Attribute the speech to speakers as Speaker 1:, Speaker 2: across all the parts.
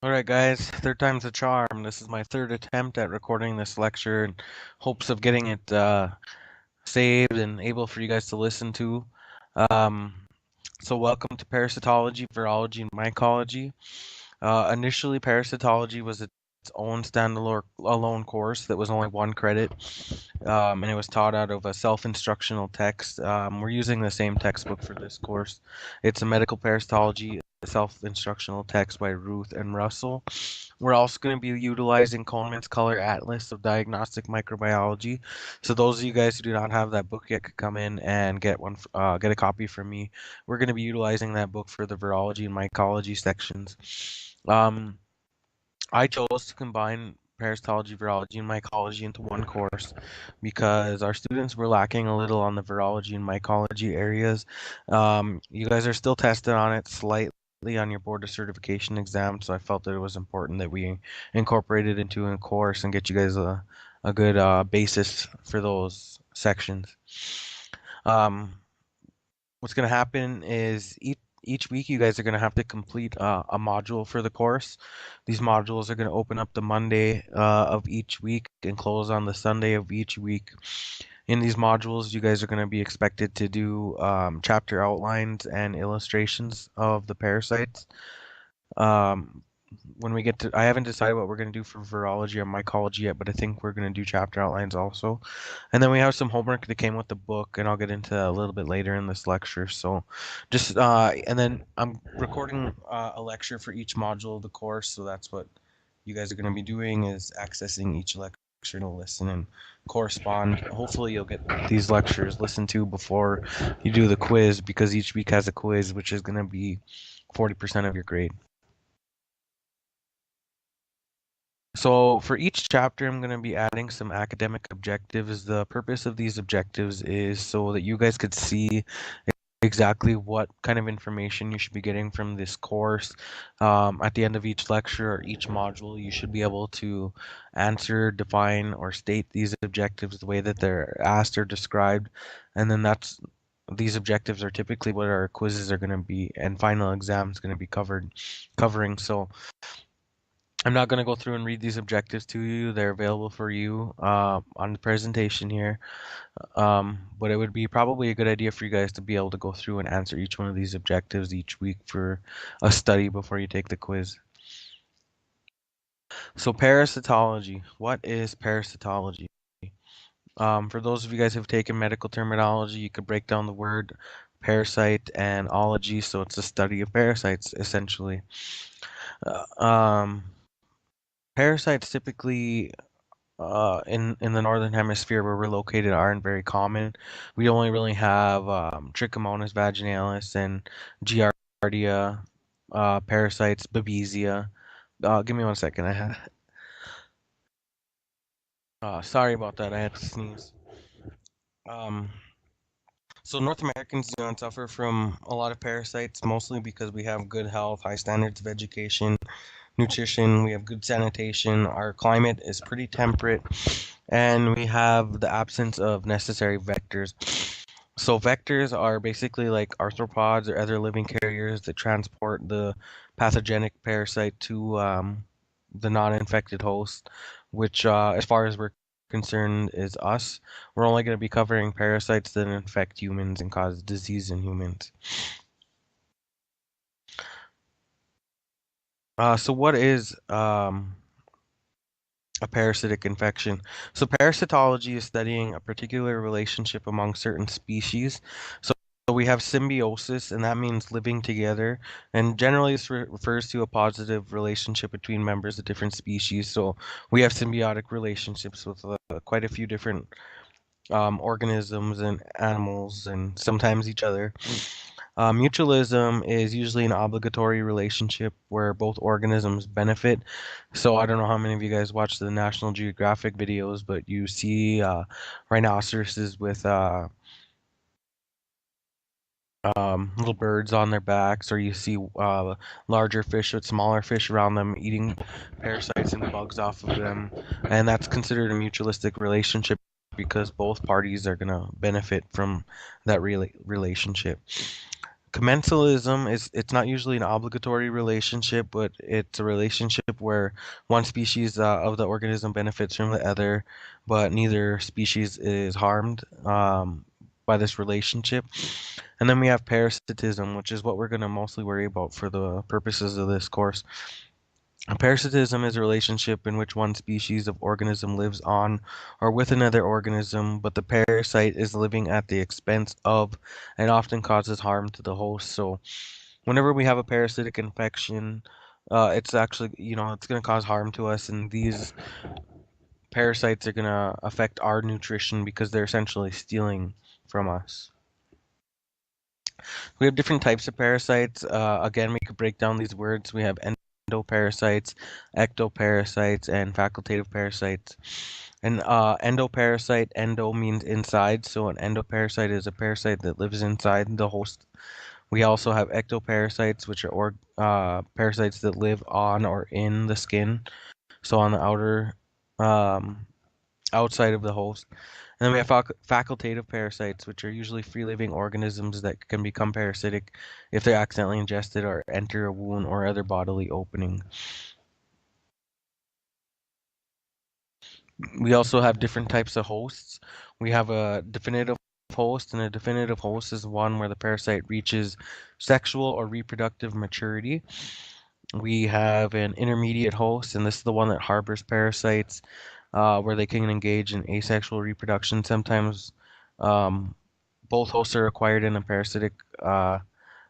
Speaker 1: Alright guys, third time's a charm. This is my third attempt at recording this lecture in hopes of getting it saved and able for you guys to listen to. Um, so welcome to Parasitology, Virology, and Mycology. Initially, Parasitology was its own standalone course that was only one credit, and it was taught out of a self-instructional text. We're using the same textbook for this course. It's a medical parasitology self-instructional text by Ruth and Russell. We're also going to be utilizing Coleman's Color Atlas of Diagnostic Microbiology. So those of you guys who do not have that book yet could come in and get a copy from me. We're going to be utilizing that book for the virology and mycology sections. Um, I chose to combine parasitology, virology, and mycology into one course because our students were lacking a little on the virology and mycology areas. You guys are still tested on it slightly on your board of certification exam, so I felt that it was important that we incorporate it into a course and get you guys a good basis for those sections. Um, what's going to happen is each week you guys are going to have to complete a module for the course. These modules are going to open up the Monday of each week and close on the Sunday of each week. In these modules, you guys are going to be expected to do chapter outlines and illustrations of the parasites. Um, when we get to, I haven't decided what we're going to do for virology or mycology yet, but I think we're going to do chapter outlines also. And then we have some homework that came with the book, and I'll get into a little bit later in this lecture. So and then I'm recording a lecture for each module of the course. So that's what you guys are going to be doing is accessing each lecture to listen and correspond. Hopefully you'll get these lectures listened to before you do the quiz because each week has a quiz, which is going to be 40% of your grade. So for each chapter, I'm going to be adding some academic objectives. The purpose of these objectives is so that you guys could see exactly what kind of information you should be getting from this course. At the end of each lecture or each module, you should be able to answer, define, or state these objectives the way that they're asked or described. And then these objectives are typically what our quizzes are going to be and final exams going to be covering. So I'm not going to go through and read these objectives to you. They're available for you on the presentation here. But it would be probably a good idea for you guys to be able to go through and answer each one of these objectives each week for a study before you take the quiz. So parasitology. What is parasitology? For those of you guys who've taken medical terminology, you could break down the word parasite and ology. So it's the study of parasites, essentially. Uh, um, Parasites typically in the northern hemisphere where we're located aren't very common. We only really have Trichomonas vaginalis and Giardia parasites, Babesia. Give me one second. I had sorry about that. I had to sneeze. Um, so North Americans do not suffer from a lot of parasites, mostly because we have good health, high standards of education, nutrition, we have good sanitation, our climate is pretty temperate, and we have the absence of necessary vectors. So vectors are basically like arthropods or other living carriers that transport the pathogenic parasite to the non-infected host, which, as far as we're concerned, is us. We're only going to be covering parasites that infect humans and cause disease in humans. So what is a parasitic infection? So parasitology is studying a particular relationship among certain species. So we have symbiosis, and that means living together. And generally, this refers to a positive relationship between members of different species. So we have symbiotic relationships with quite a few different organisms and animals, and sometimes each other. Mutualism is usually an obligatory relationship where both organisms benefit. So I don't know how many of you guys watch the National Geographic videos, but you see rhinoceroses with little birds on their backs, or you see larger fish with smaller fish around them eating parasites and bugs off of them. And that's considered a mutualistic relationship because both parties are going to benefit from that relationship. Commensalism is it's not usually an obligatory relationship, but it's a relationship where one species of the organism benefits from the other, but neither species is harmed by this relationship. And then we have parasitism, which is what we're going to mostly worry about for the purposes of this course. Parasitism is a relationship in which one species of organism lives on or with another organism, but the parasite is living at the expense of and often causes harm to the host. So, whenever we have a parasitic infection, it's actually, it's going to cause harm to us, and these parasites are going to affect our nutrition because they're essentially stealing from us. We have different types of parasites. Again, we could break down these words. We have endoparasites, ectoparasites, and facultative parasites. An endoparasite, endo means inside, so an endoparasite is a parasite that lives inside the host. We also have ectoparasites, which are parasites that live on or in the skin, so on the um, outside of the host. And then we have facultative parasites, which are usually free living organisms that can become parasitic if they're accidentally ingested or enter a wound or other bodily opening. We also have different types of hosts. We have a definitive host, and a definitive host is one where the parasite reaches sexual or reproductive maturity. We have an intermediate host, and this is the one that harbors parasites, where they can engage in asexual reproduction. Sometimes um, both hosts are acquired in a parasitic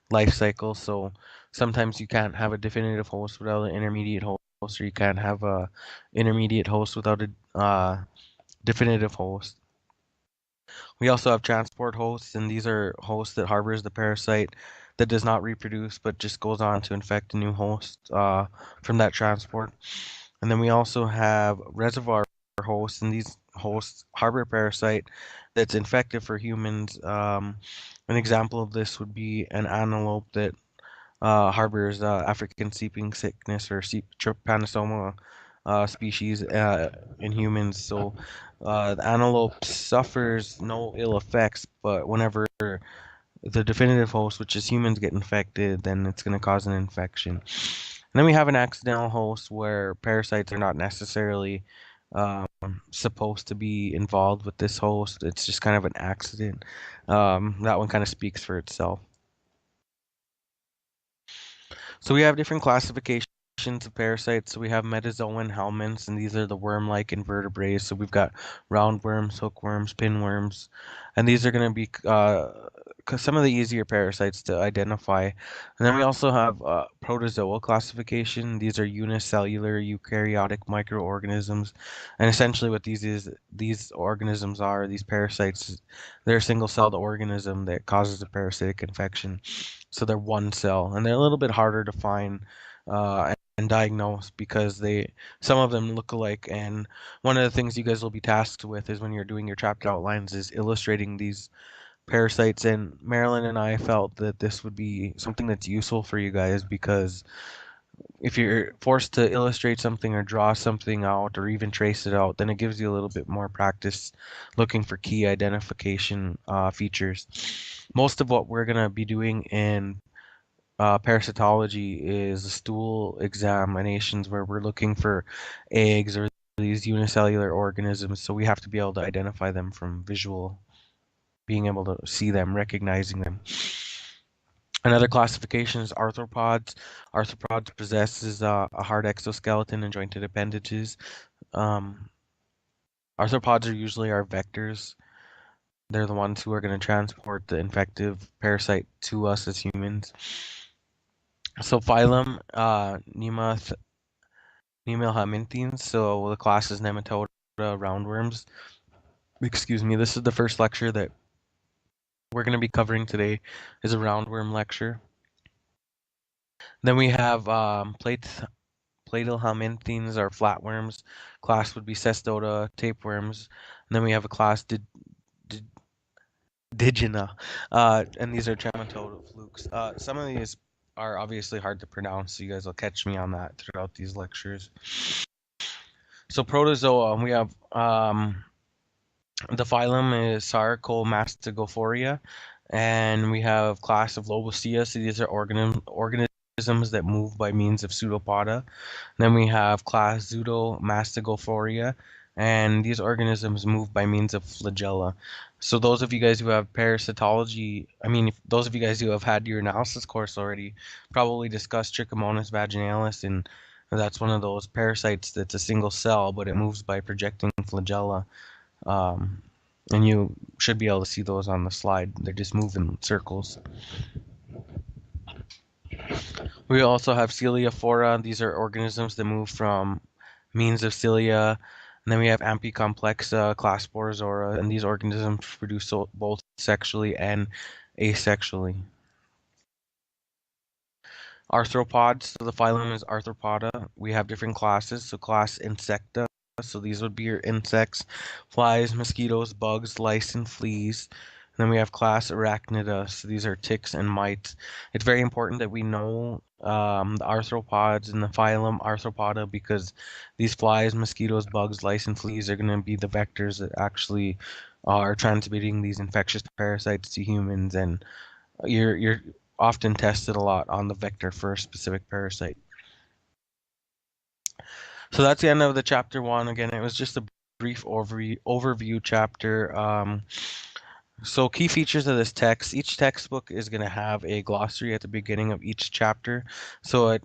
Speaker 1: life cycle, so sometimes you can't have a definitive host without an intermediate host, or you can't have a intermediate host without a definitive host. We also have transport hosts, and these are hosts that harbors the parasite that does not reproduce but just goes on to infect a new host from that transport. And then we also have reservoir hosts, and these hosts harbor a parasite that's infective for humans. An example of this would be an antelope that harbors African sleeping sickness or trypanosoma species in humans. So the antelope suffers no ill effects, but whenever the definitive host, which is humans, get infected, then it's going to cause an infection. And then we have an accidental host where parasites are not necessarily um, supposed to be involved with this host. It's just kind of an accident. That one kind of speaks for itself. So we have different classifications of parasites. So we have metazoan helminths, and these are the worm-like invertebrates. So we've got roundworms, hookworms, pinworms, and these are going to be some of the easier parasites to identify. And then we also have protozoa classification. These are unicellular eukaryotic microorganisms, and essentially what these organisms are, these parasites, they're a single-celled organism that causes a parasitic infection. So they're one cell, and they're a little bit harder to find and diagnose because some of them look alike. And one of the things you guys will be tasked with is when you're doing your chapter outlines is illustrating these parasites. And Marilyn and I felt that this would be something that's useful for you guys because if you're forced to illustrate something or draw something out or even trace it out, then it gives you a little bit more practice looking for key identification features. Most of what we're going to be doing in parasitology is stool examinations where we're looking for eggs or these unicellular organisms, so we have to be able to identify them from visual, being able to see them, recognizing them. Another classification is arthropods. Arthropods possesses a hard exoskeleton and jointed appendages. Um, arthropods are usually our vectors. They're the ones who are going to transport the infective parasite to us as humans. So phylum, Nemelhaminthines. So the class is Nematoda roundworms. Excuse me. This is the first lecture that we're going to be covering today is a roundworm lecture. Then we have Platyhelminthines or flatworms. Class would be Cestota tapeworms. And then we have a class Did, Digina, and these are Trematode flukes. Some of these are obviously hard to pronounce, so you guys will catch me on that throughout these lectures. So protozoa, we have the phylum is Sarcomastagophoria, And we have class of Lobosea. So these are organisms that move by means of pseudopoda. Then we have class Pseudomastagophoria, and these organisms move by means of flagella. So those of you guys who have parasitology, I mean, if those of you guys who have had your analysis course already, probably discussed Trichomonas vaginalis, and that's one of those parasites that's a single cell, but it moves by projecting flagella. Um, and you should be able to see those on the slide. They're just moving circles. We also have Celiophora. These are organisms that move from means of cilia. And then we have Amphicomplexa, class Sporozoa, and these organisms produce both sexually and asexually. Arthropods, so the phylum is Arthropoda. We have different classes, so class Insecta, so these would be your insects, flies, mosquitoes, bugs, lice, and fleas. And then we have class Arachnida, so these are ticks and mites. It's very important that we know the arthropods and the phylum Arthropoda because these flies, mosquitoes, bugs, lice, and fleas are going to be the vectors that actually are transmitting these infectious parasites to humans, and you're often tested a lot on the vector for a specific parasite. So that's the end of the chapter one. Again, it was just a brief overview chapter. So key features of this text. Each textbook is going to have a glossary at the beginning of each chapter. So it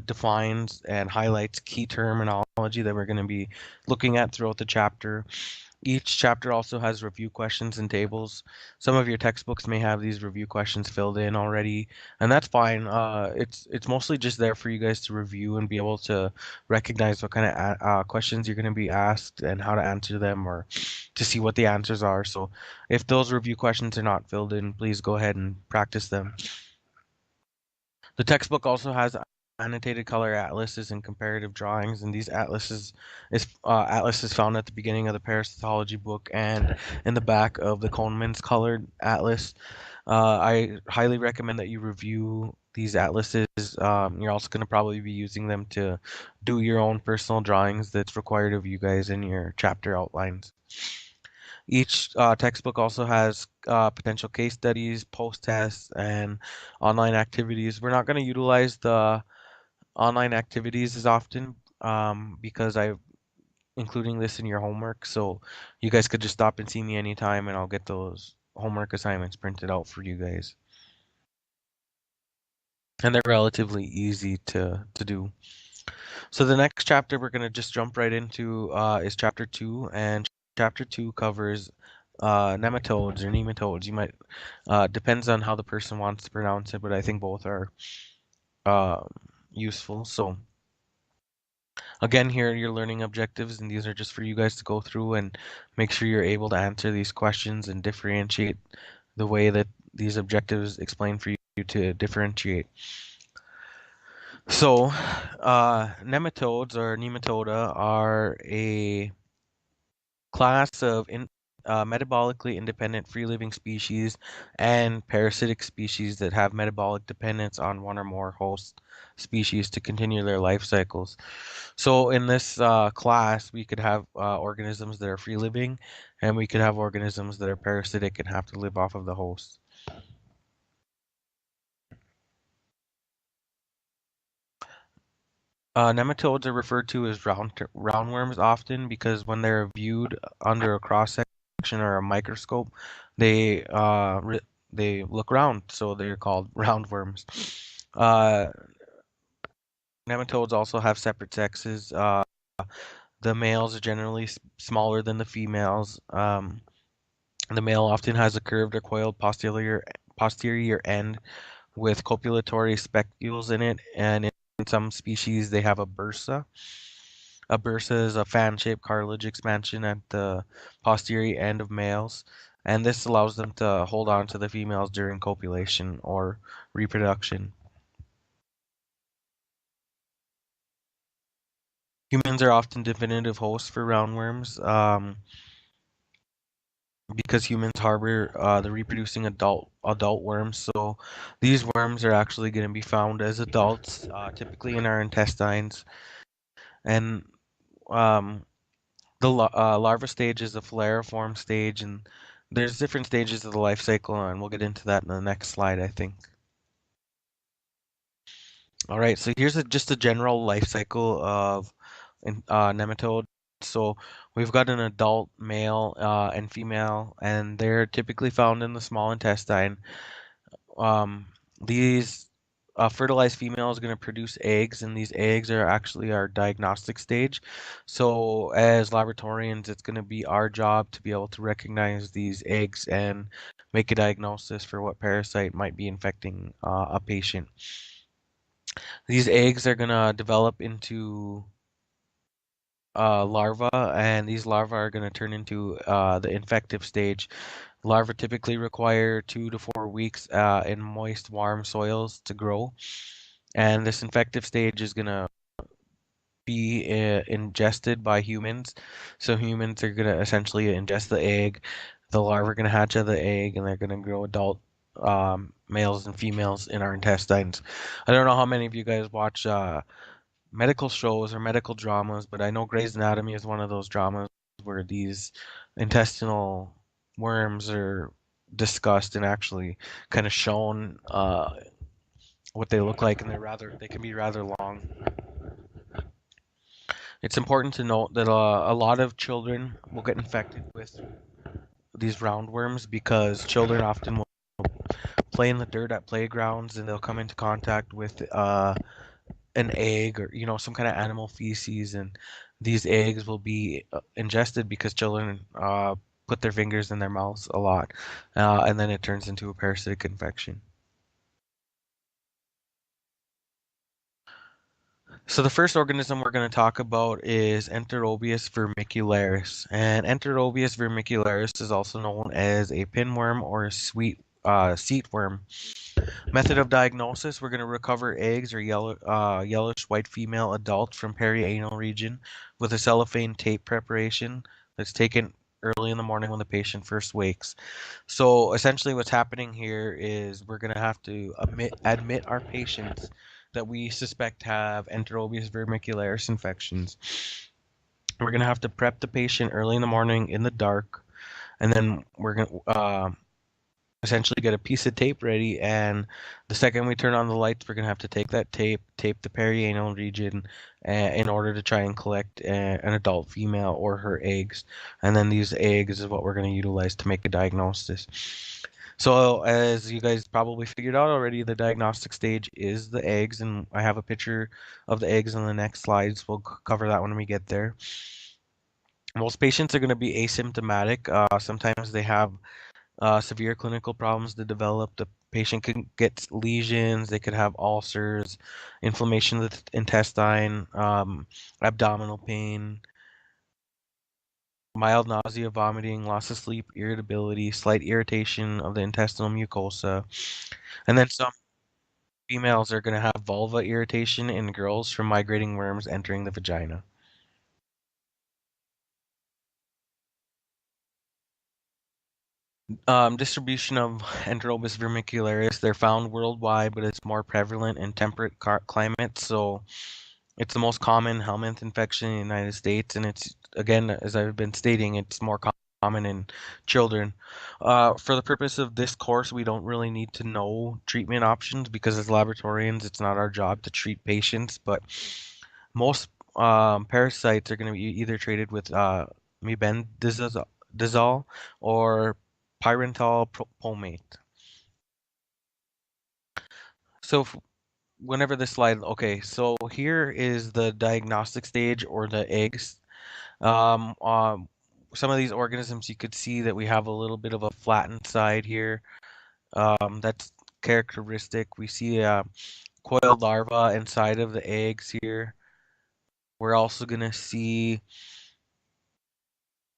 Speaker 1: defines and highlights key terminology that we're going to be looking at throughout the chapter. Each chapter also has review questions and tables. Some of your textbooks may have these review questions filled in already, and that's fine. It's mostly just there for you guys to review and be able to recognize what kind of questions you're going to be asked and how to answer them, or to see what the answers are. So if those review questions are not filled in, please go ahead and practice them. The textbook also has annotated color atlases and comparative drawings, and these atlas is found at the beginning of the parasitology book and in the back of the Coneman's colored atlas. I highly recommend that you review these atlases. You're also going to probably be using them to do your own personal drawings that's required of you guys in your chapter outlines. Each textbook also has potential case studies, post tests, and online activities. We're not going to utilize the online activities as often because I'm including this in your homework. So you guys could just stop and see me anytime, and I'll get those homework assignments printed out for you guys. And they're relatively easy to do. So the next chapter we're going to just jump right into is chapter 2, and chapter 2 covers nematodes or nematodes. You might depends on how the person wants to pronounce it, but I think both are uh, useful. So again, here are your learning objectives, and these are just for you guys to go through and make sure you're able to answer these questions and differentiate the way that these objectives explain for you to differentiate. So, nematodes or nematoda are a class of metabolically independent free-living species and parasitic species that have metabolic dependence on one or more host species to continue their life cycles. So in this class, we could have organisms that are free-living, and we could have organisms that are parasitic and have to live off of the host. Nematodes are referred to as roundworms often because when they're viewed under a cross section or a microscope, they they look round, so they're called roundworms. Uh, Nematodes also have separate sexes. The males are generally smaller than the females. The male often has a curved or coiled posterior end with copulatory specules in it, and in some species they have a bursa. A bursa is a fan-shaped cartilage expansion at the posterior end of males, and this allows them to hold on to the females during copulation or reproduction. Humans are often definitive hosts for roundworms because humans harbor the reproducing adult worms. So these worms are actually going to be found as adults, typically in our intestines, and um, the larva stage is a falciform stage, and There's different stages of the life cycle, and we'll get into that in the next slide, I think. All right, so here's just a general life cycle of nematodes. So we've got an adult male and female, and they're typically found in the small intestine. Um, these fertilized female is going to produce eggs, and these eggs are actually our diagnostic stage. So as laboratorians, it's going to be our job to be able to recognize these eggs and make a diagnosis for what parasite might be infecting a patient. These eggs are going to develop into larvae, and these larvae are going to turn into the infective stage. Larvae typically require 2 to 4 weeks in moist, warm soils to grow, and this infective stage is going to be ingested by humans. So humans are going to essentially ingest the egg. The larvae are going to hatch out of the egg, and they're going to grow adult males and females in our intestines. I don't know how many of you guys watch medical shows or medical dramas, but I know Grey's Anatomy is one of those dramas where these intestinal worms are discussed and actually kind of shown what they look like, and they can be rather long. It's important to note that a lot of children will get infected with these roundworms because children often will play in the dirt at playgrounds, and they'll come into contact with an egg or some kind of animal feces, and these eggs will be ingested because children put their fingers in their mouths a lot, and then it turns into a parasitic infection. So the first organism we're going to talk about is Enterobius vermicularis, and Enterobius vermicularis is also known as a pinworm or a seat worm. Method of diagnosis, we're going to recover eggs or yellowish white female adult from perianal region with a cellophane tape preparation that's taken early in the morning when the patient first wakes. So essentially what's happening here is we're going to have to admit our patients that we suspect have Enterobius vermicularis infections. We're going to have to prep the patient early in the morning in the dark, and then we're going to essentially get a piece of tape ready, and the second we turn on the lights, we're going to have to take that tape the perianal region in order to try and collect an adult female or her eggs, and then these eggs is what we're going to utilize to make a diagnosis. So as you guys probably figured out already, the diagnostic stage is the eggs, and I have a picture of the eggs in the next slides. We'll cover that when we get there. Most patients are going to be asymptomatic. Sometimes they have severe clinical problems to develop. The patient can get lesions, they could have ulcers, inflammation of the intestine, abdominal pain, mild nausea, vomiting, loss of sleep, irritability, slight irritation of the intestinal mucosa. And then some females are going to have vulva irritation in girls from migrating worms entering the vagina. Distribution of Enterobus vermicularis, they're found worldwide, but it's more prevalent in temperate climates. So it's the most common helminth infection in the United States, and it's, again, as I've been stating, it's more common in children. For the purpose of this course, we don't really need to know treatment options because as laboratorians, it's not our job to treat patients, but most parasites are going to be either treated with mebendazole or pyrantel palmate. So whenever this slide, okay, so here is the diagnostic stage or the eggs. Um, um, some of these organisms, you could see that we have a little bit of a flattened side here. That's characteristic. We see a coiled larva inside of the eggs here. We're also going to see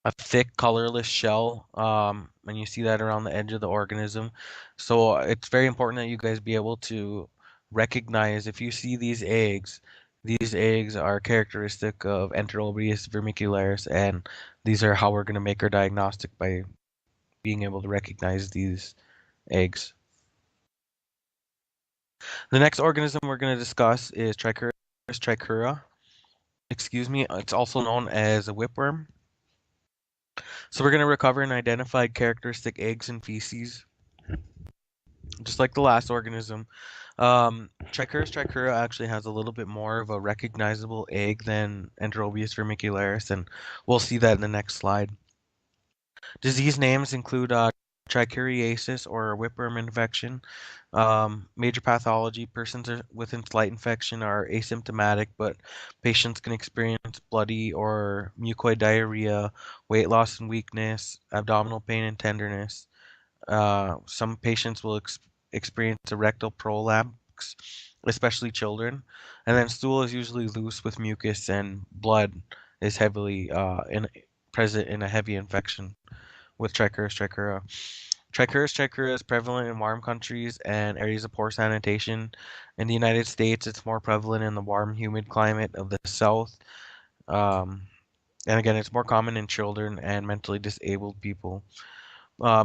Speaker 1: a thick colorless shell, and you see that around the edge of the organism. So it's very important that you guys be able to recognize if you see these eggs are characteristic of Enterobius vermicularis, and these are how we're going to make our diagnostic by being able to recognize these eggs. The next organism we're going to discuss is Trichuris trichura. Excuse me, it's also known as a whipworm. So we're going to recover and identify characteristic eggs and feces, just like the last organism. Trichuris trichura actually has a little bit more of a recognizable egg than Enterobius vermicularis, and we'll see that in the next slide. Disease names include trichuriasis or whipworm infection. Major pathology, persons with slight infection are asymptomatic, but patients can experience bloody or mucoid diarrhea, weight loss and weakness, abdominal pain and tenderness. Some patients will experience a rectal prolapse, especially children. And then stool is usually loose with mucus, and blood is heavily present in a heavy infection with Trichuris trichura. Trichuris trichura is prevalent in warm countries and areas of poor sanitation. In the United States, it's more prevalent in the warm, humid climate of the South. Um, and again, it's more common in children and mentally disabled people.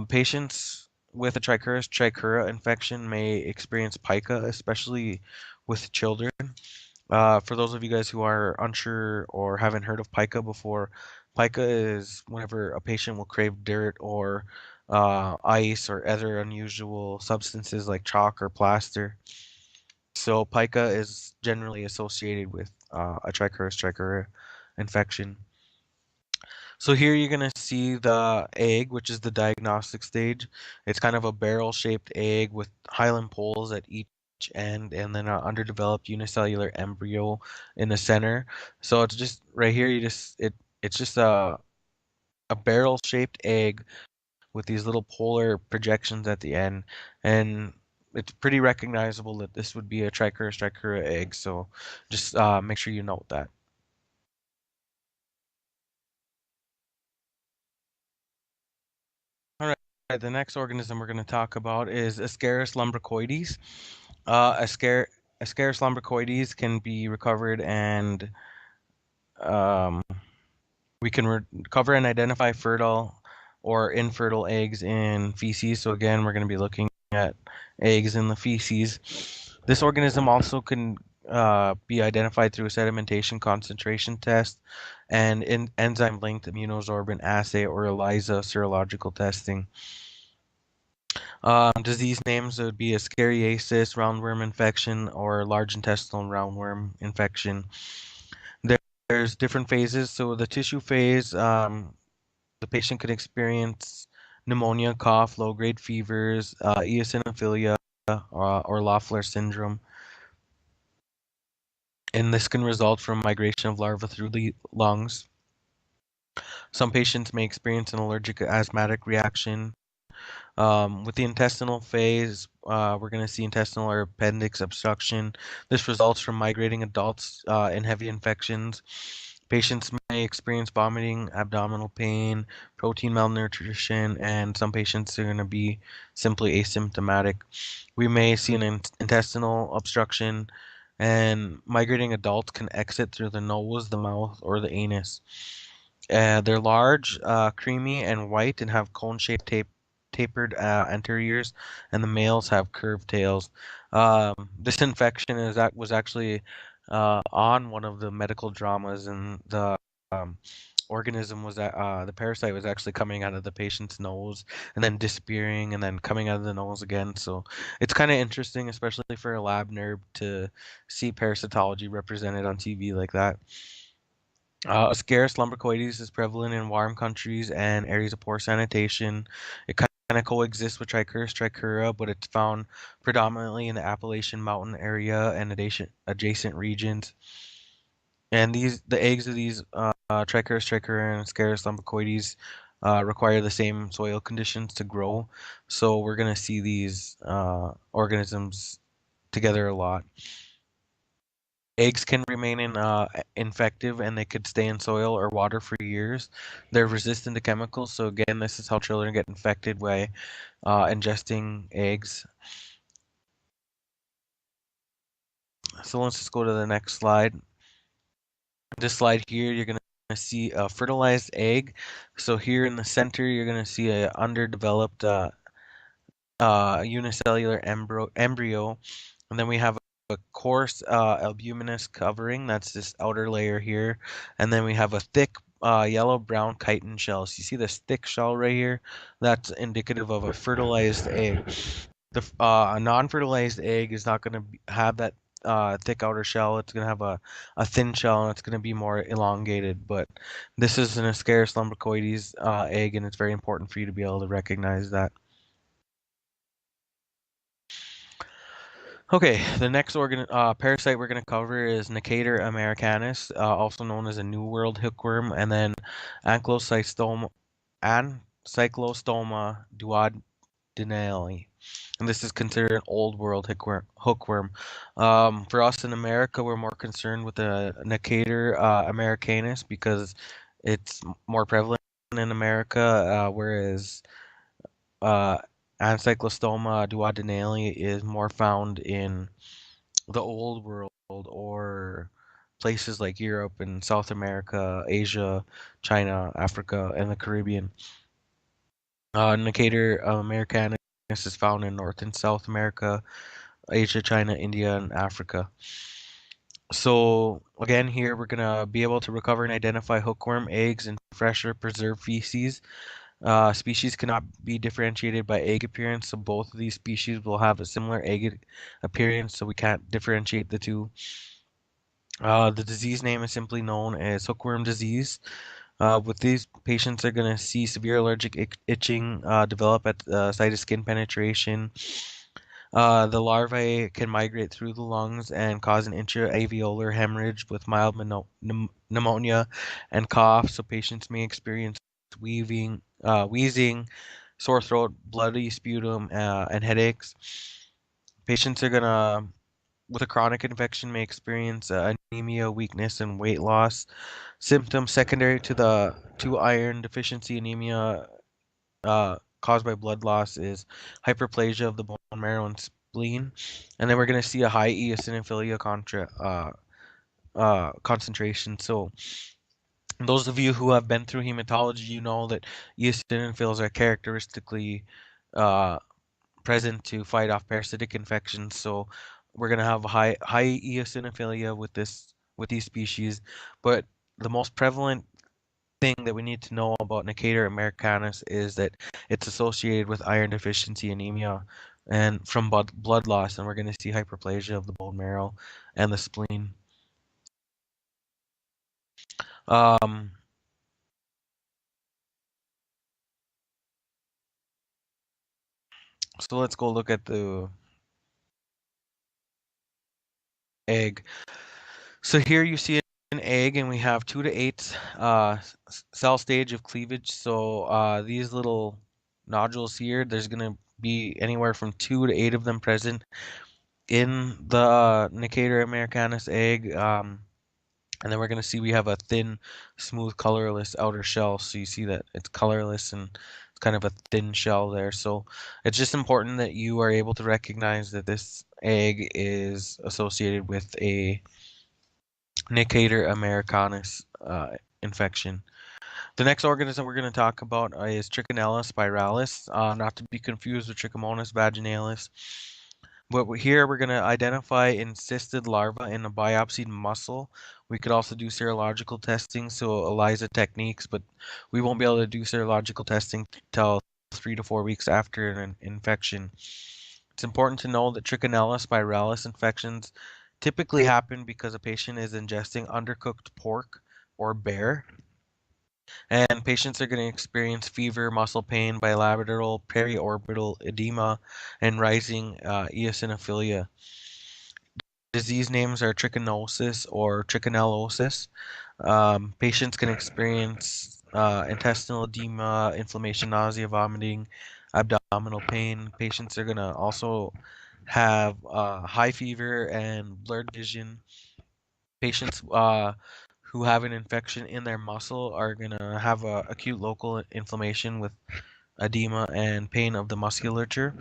Speaker 1: Patients with a Trichuris trichura infection may experience pica, especially with children. For those of you guys who are unsure or haven't heard of pica before, pica is whenever a patient will crave dirt or ice or other unusual substances like chalk or plaster. So pica is generally associated with a Trichuris trichura infection. So here you're going to see the egg, which is the diagnostic stage. It's kind of a barrel-shaped egg with hyaline poles at each end and then an underdeveloped unicellular embryo in the center. So it's just right here, it's just a barrel-shaped egg with these little polar projections at the end. And it's pretty recognizable that this would be a Trichuris trichura egg. So just make sure you note that. All right, the next organism we're going to talk about is Ascaris lumbricoides. Ascaris lumbricoides can be recovered and um, we can recover and identify fertile or infertile eggs in feces. So again, we're going to be looking at eggs in the feces. This organism also can be identified through a sedimentation concentration test and in enzyme-linked immunosorbent assay or ELISA serological testing. Disease names would be Ascariasis, roundworm infection, or large intestinal roundworm infection. There's different phases. So the tissue phase, the patient could experience pneumonia, cough, low-grade fevers, eosinophilia, or Loeffler syndrome. And this can result from migration of larvae through the lungs. Some patients may experience an allergic asthmatic reaction. With the intestinal phase, we're going to see intestinal or appendix obstruction. This results from migrating adults in heavy infections. Patients may experience vomiting, abdominal pain, protein malnutrition, and some patients are going to be simply asymptomatic. We may see an intestinal obstruction, and migrating adults can exit through the nose, the mouth, or the anus. They're large, creamy, and white, and have cone-shaped tapered anteriors, and the males have curved tails. This infection was actually on one of the medical dramas, and the um, organism was the parasite was actually coming out of the patient's nose and then disappearing and then coming out of the nose again. So it's kind of interesting, especially for a lab nerd, to see parasitology represented on TV like that. Ascaris lumbricoides is prevalent in warm countries and areas of poor sanitation. It kind of coexists with Trichuris trichura, but it's found predominantly in the Appalachian Mountain area and adjacent regions. And the eggs of these Trichuris trichura and Ascaris lumbricoides require the same soil conditions to grow. So we're going to see these organisms together a lot. Eggs can remain infective and they could stay in soil or water for years. They're resistant to chemicals. So again, this is how children get infected by ingesting eggs. So let's just go to the next slide. This slide here, you're going to see a fertilized egg. So here in the center, you're going to see a underdeveloped unicellular embryo. And then we have a coarse albuminous covering, that's this outer layer here. And then we have a thick yellow-brown chitin shells. You see this thick shell right here? That's indicative of a fertilized egg. A non-fertilized egg is not going to have that thick outer shell. It's going to have a thin shell, and it's going to be more elongated. But this is an Ascaris lumbricoides egg, and it's very important for you to be able to recognize that. Okay, the next parasite we're going to cover is Necator americanus, also known as a New World hookworm, and then Ankylosystoma duodenale. And this is considered an old world hookworm. For us in America, we're more concerned with the Necator americanus because it's more prevalent in America, whereas uh, Ankylosystoma duodenale is more found in the old world or places like Europe and South America, Asia, China, Africa, and the Caribbean. Necator americanus is found in North and South America, Asia, China, India, and Africa. So again, here we're gonna be able to recover and identify hookworm eggs in fresh or preserved feces. Species cannot be differentiated by egg appearance, so both of these species will have a similar egg appearance, so we can't differentiate the two. The disease name is simply known as hookworm disease. With these patients are going to see severe allergic itching develop at the site of skin penetration. The larvae can migrate through the lungs and cause an intra-alveolar hemorrhage with mild pneumonia and cough. So patients may experience wheezing, sore throat, bloody sputum, and headaches. Patients are gonna, with a chronic infection, may experience anemia, weakness, and weight loss. Symptoms secondary to the iron deficiency anemia caused by blood loss is hyperplasia of the bone marrow and spleen, and then we're going to see a high eosinophilia concentration. So those of you who have been through hematology, you know that eosinophils are characteristically uh, present to fight off parasitic infections. So we're going to have a high eosinophilia with these species, but the most prevalent thing that we need to know about Necator americanus is that it's associated with iron deficiency anemia and from blood loss, and we're going to see hyperplasia of the bone marrow and the spleen. Um, so let's go look at the egg. So here you see an egg, and we have 2 to 8 cell stage of cleavage. So these little nodules here, there's going to be anywhere from 2 to 8 of them present in the Necator americanus egg. And then we're going to see we have a thin, smooth, colorless outer shell. So you see that it's colorless and it's kind of a thin shell there. So it's just important that you are able to recognize that this egg is associated with a Necator americanus infection. The next organism we're going to talk about is Trichinella spiralis, not to be confused with Trichomonas vaginalis. But here we're going to identify encysted larva in a biopsied muscle. We could also do serological testing, so ELISA techniques, but we won't be able to do serological testing until 3 to 4 weeks after an infection. It's important to know that Trichinella spiralis infections typically happen because a patient is ingesting undercooked pork or bear, and patients are going to experience fever, muscle pain, bilateral periorbital edema, and rising eosinophilia. Disease names are trichinosis or trichinellosis. Patients can experience intestinal edema, inflammation, nausea, vomiting, abdominal pain. Patients are going to also have high fever and blurred vision. Patients who have an infection in their muscle are going to have acute local inflammation with edema and pain of the musculature.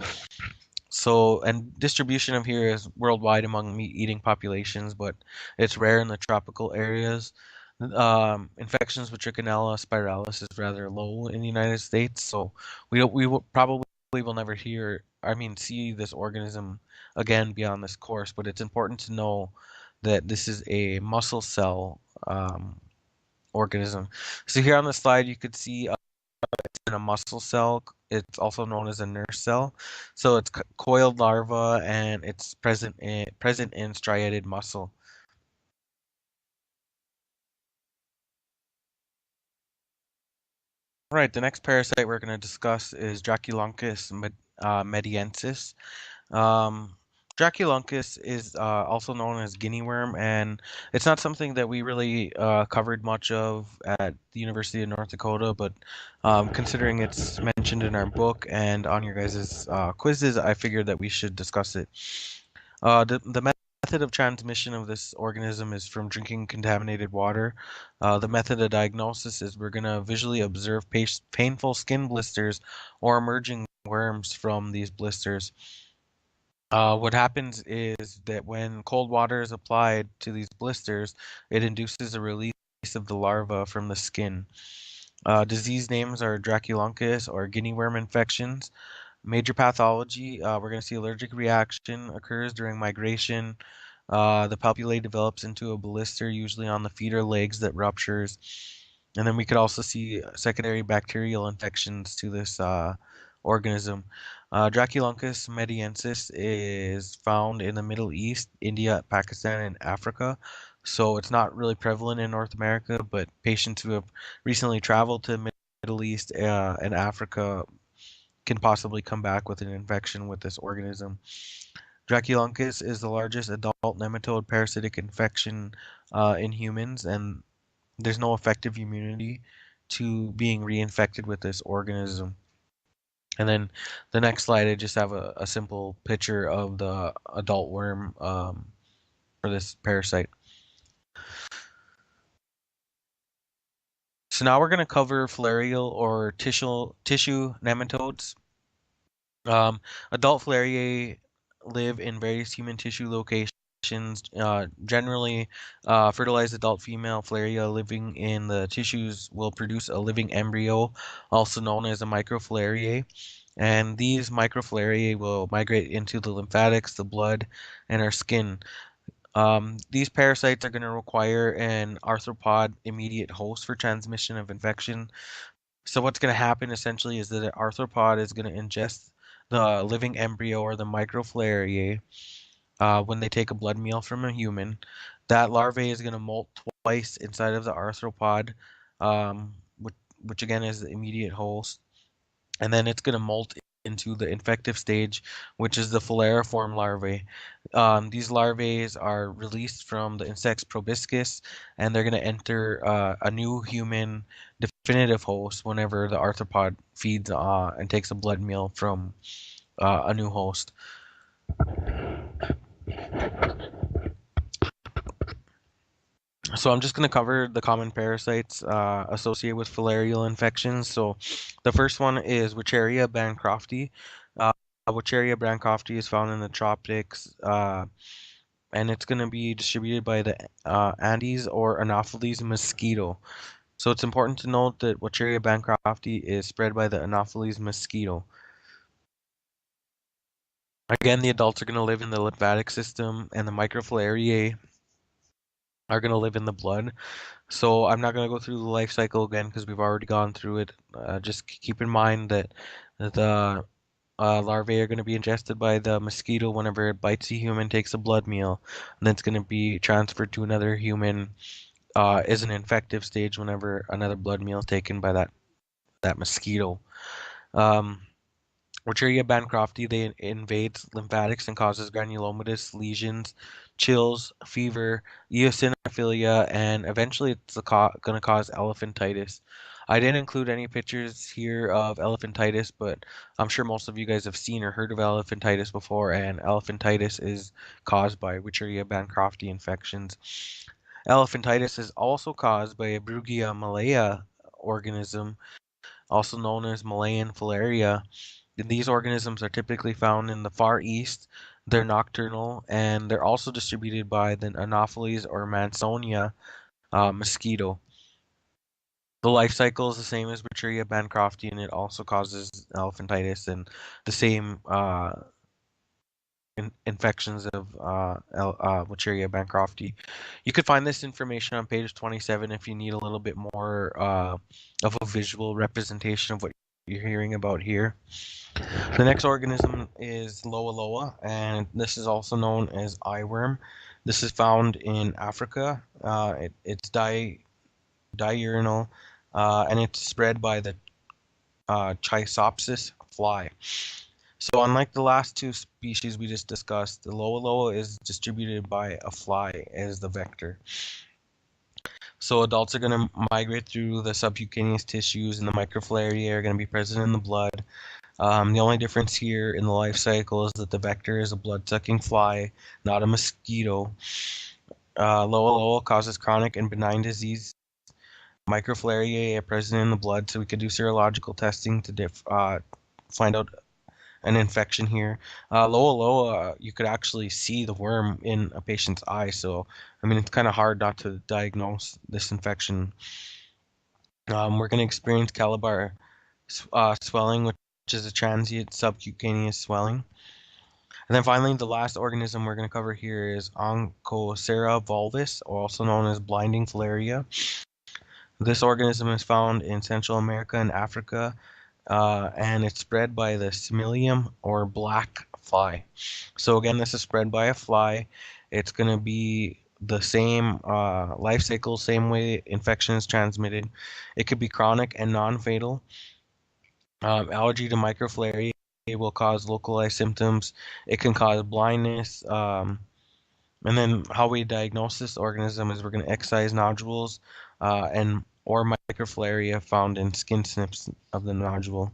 Speaker 1: So, and distribution of here is worldwide among meat-eating populations, but it's rare in the tropical areas. Infections with Trichinella spiralis is rather low in the United States, so we will probably will never see this organism again beyond this course. But it's important to know that this is a muscle cell organism. So here on the slide, you could see in a muscle cell. It's also known as a nurse cell. So it's coiled larva and it's present in striated muscle. All right, the next parasite we're going to discuss is Draculancus mediensis. Um, Draculancus is also known as guinea worm, and it's not something that we really covered much of at the University of North Dakota, but considering it's mentioned in our book and on your guys' quizzes, I figured that we should discuss it. The method of transmission of this organism is from drinking contaminated water. The method of diagnosis is we're going to visually observe painful skin blisters or emerging worms from these blisters. What happens is that when cold water is applied to these blisters, it induces a release of the larva from the skin. Disease names are Draculancus or guinea worm infections. Major pathology, we're going to see allergic reaction occurs during migration. The papillae develops into a blister, usually on the feet or legs, that ruptures. And then we could also see secondary bacterial infections to this organism. Draculancus mediensis is found in the Middle East, India, Pakistan, and Africa. So it's not really prevalent in North America, but patients who have recently traveled to the Middle East and Africa can possibly come back with an infection with this organism. Draculancus is the largest adult nematode parasitic infection in humans, and there's no effective immunity to being reinfected with this organism. And then the next slide, I just have a simple picture of the adult worm for this parasite. So now we're going to cover filarial or tissue nematodes. Adult filariae live in various human tissue locations. Generally, fertilized adult female filaria living in the tissues will produce a living embryo, also known as a microfilariae. And these microfilariae will migrate into the lymphatics, the blood, and our skin. These parasites are going to require an arthropod immediate host for transmission of infection. So what's going to happen essentially is that an arthropod is going to ingest the living embryo or the microfilariae when they take a blood meal from a human. That larvae is going to molt twice inside of the arthropod, um, which, which again is the immediate host, and then it's going to molt into the infective stage, which is the filariform larvae. These larvae are released from the insect's proboscis, and they're going to enter a new human definitive host whenever the arthropod feeds and takes a blood meal from a new host. So I'm just going to cover the common parasites associated with filarial infections. So the first one is Wucheria bancrofti. Wucheria bancrofti is found in the tropics, and it's going to be distributed by the Andes or Anopheles mosquito. So it's important to note that Wucheria bancrofti is spread by the Anopheles mosquito. Again, the adults are going to live in the lymphatic system, and the microfilariae are going to live in the blood. So I'm not going to go through the life cycle again because we've already gone through it. Just keep in mind that the larvae are going to be ingested by the mosquito whenever it bites a human, takes a blood meal, and then it's going to be transferred to another human as an infective stage whenever another blood meal is taken by that mosquito. Um, Wucheria bancrofti, they invades lymphatics and causes granulomatous lesions, chills, fever, eosinophilia, and eventually it's going to cause elephantitis. I didn't include any pictures here of elephantitis, but I'm sure most of you guys have seen or heard of elephantitis before, and elephantitis is caused by Wucheria bancrofti infections. Elephantitis is also caused by a Brugia malaya organism, also known as Malayan filaria. These organisms are typically found in the Far East. They're nocturnal, and they're also distributed by the Anopheles or Mansonia mosquito. The life cycle is the same as Wucheria bancrofti, and it also causes elephantitis and the same infections of Wucheria bancrofti. You could find this information on page 27 if you need a little bit more of a visual representation of what you're hearing about here. The next organism is Loa loa, and this is also known as eyeworm. This is found in Africa. It's diurnal, and it's spread by the Chrysopsis fly. So unlike the last two species we just discussed, the Loa loa is distributed by a fly as the vector. So adults are going to migrate through the subcutaneous tissues, and the microfilariae are going to be present in the blood. The only difference here in the life cycle is that the vector is a blood-sucking fly, not a mosquito. Loa loa causes chronic and benign disease. Microfilariae are present in the blood, so we could do serological testing to find out an infection here. Loa loa, you could actually see the worm in a patient's eye, so I mean it's kind of hard not to diagnose this infection. We're going to experience calibar swelling, which is a transient subcutaneous swelling. And then finally, the last organism we're going to cover here is Onchocerca volvulus, also known as blinding filaria. This organism is found in Central America and Africa, and it's spread by the Similium or black fly. So again, this is spread by a fly. It's going to be the same life cycle, same way infection is transmitted. It could be chronic and non-fatal. Allergy to microfilariae will cause localized symptoms. It can cause blindness. And then how we diagnose this organism is we're going to excise nodules and or microfilariae found in skin snips of the nodule.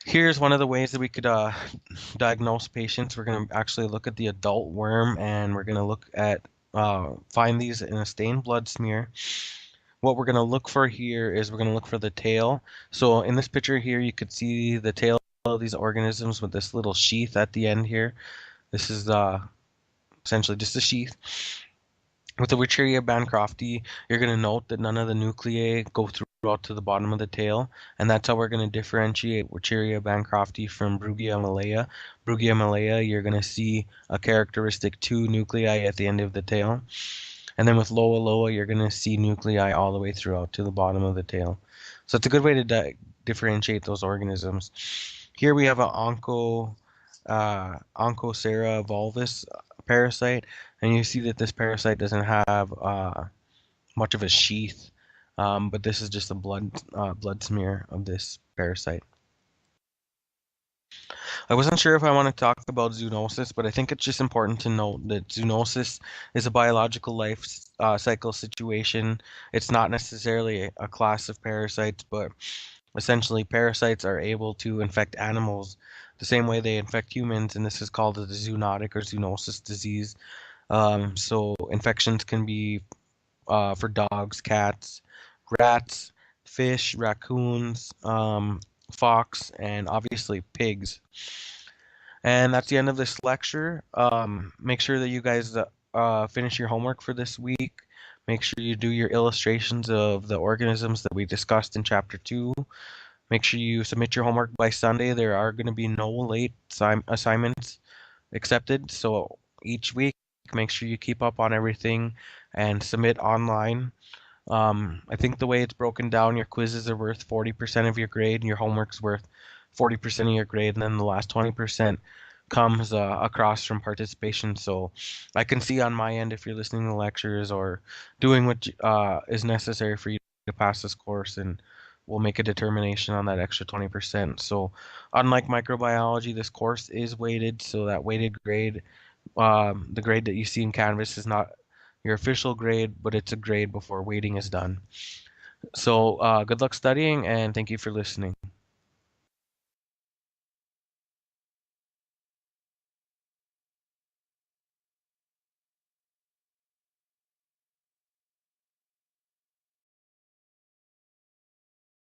Speaker 1: Here's one of the ways that we could diagnose patients. We're going to actually look at the adult worm, and we're going to look at find these in a stained blood smear. What we're going to look for here is we're going to look for the tail. So in this picture here, you could see the tail of these organisms with this little sheath at the end here. This is essentially just a sheath. With the Wucheria bancrofti, you're going to note that none of the nuclei go throughout to the bottom of the tail, and that's how we're going to differentiate Wucheria bancrofti from Brugia malea. Brugia malea, you're going to see a characteristic 2 nuclei at the end of the tail. And then with Loa loa, you're going to see nuclei all the way throughout to the bottom of the tail. So it's a good way to differentiate those organisms. Here we have an Onchocerca volvulus parasite, and you see that this parasite doesn't have much of a sheath, but this is just a blood smear of this parasite. I wasn't sure if I want to talk about zoonosis, but I think it's just important to note that zoonosis is a biological life cycle situation. It's not necessarily a class of parasites, but essentially parasites are able to infect animals the same way they infect humans, and this is called a zoonotic or zoonosis disease. So infections can be for dogs, cats, rats, fish, raccoons, fox, and obviously pigs. And that's the end of this lecture. Make sure that you guys finish your homework for this week. Make sure you do your illustrations of the organisms that we discussed in Chapter 2. Make sure you submit your homework by Sunday. There are going to be no late assignments accepted. So each week, make sure you keep up on everything and submit online. I think the way it's broken down, your quizzes are worth 40% of your grade, and your homework's worth 40% of your grade, and then the last 20% comes across from participation. So I can see on my end if you're listening to lectures or doing what is necessary for you to pass this course, and we'll make a determination on that extra 20%. So unlike microbiology, this course is weighted, so that weighted grade, the grade that you see in Canvas is not your official grade, but it's a grade before weighting is done. So good luck studying, and thank you for listening.